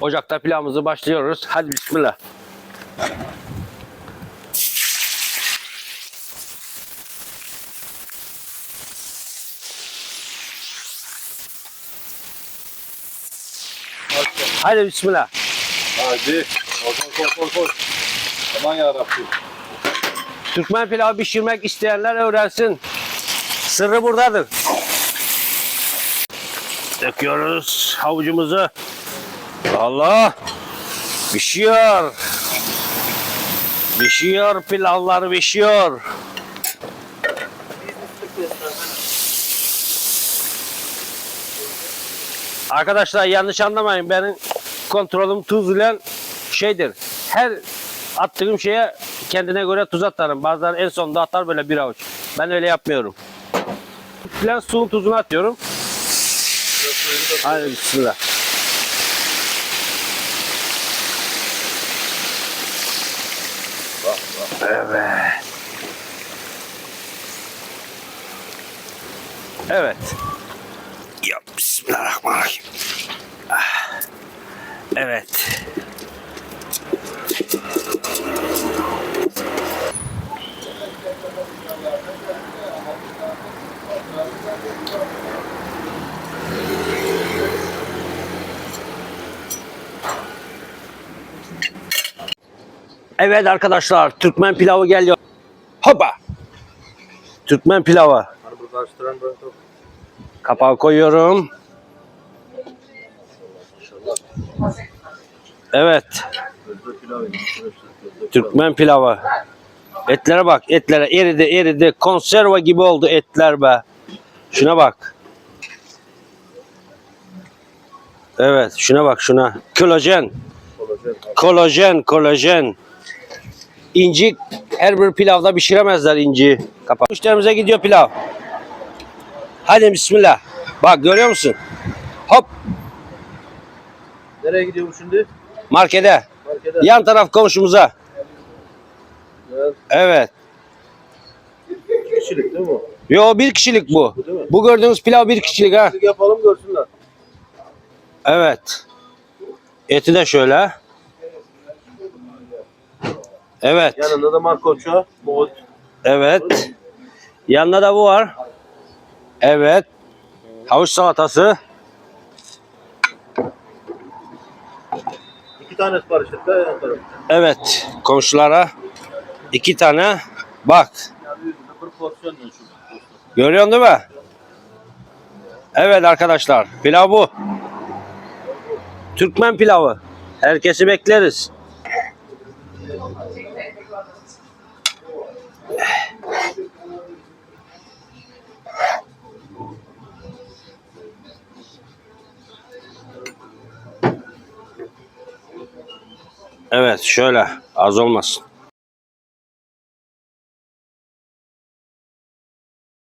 Ocakta pilavımızı başlıyoruz. Hadi bismillah. Hadi bismillah. Hadi. Koy. Aman yarabbim. Türkmen pilavı pişirmek isteyenler öğrensin. Sırrı buradadır. Döküyoruz havucumuzu. Allah! Pişiyor. Pişiyor, pilavlar pişiyor. Arkadaşlar yanlış anlamayın. Benim kontrolüm tuz ile şeydir. Her attığım şeye kendine göre tuz atarım. Bazıları en sonunda atar böyle bir avuç. Ben öyle yapmıyorum. Filan suyun tuzunu atıyorum. Hadi bismillah. Evet. Evet. Ya bismillahirrahmanirrahim. Evet. Evet arkadaşlar, Türkmen pilavı geliyor. Hopa! Türkmen pilavı. Kapağı koyuyorum. Evet. Türkmen pilavı. Etlere bak, etlere eridi. Konserve gibi oldu etler be. Şuna bak. Evet, şuna bak şuna. Kolajen. İnci her bir pilavda pişiremezler inci. Kapat. Müşterimize gidiyor pilav. Hadi bismillah. Bak görüyor musun? Hop. Nereye gidiyor bu şimdi? Markete. Yan taraf komşumuza. Evet. 2 kişilik değil mi o? Yo bir kişilik bu. Bu gördüğünüz pilav bir kişilik ha. Yapalım görsünler. Evet. Eti de şöyle. Evet. Yanında da markoça, boğut. Evet. Yanında da bu var. Evet. Havuç salatası. 2 tane sipariş et. Yan tarafı. Evet. Komşulara 2 tane. Bak. Bir porsiyon diyor şu. Görüyorsun değil mi? Evet arkadaşlar. Pilav bu. Türkmen pilavı. Herkesi bekleriz. Evet şöyle az olmasın.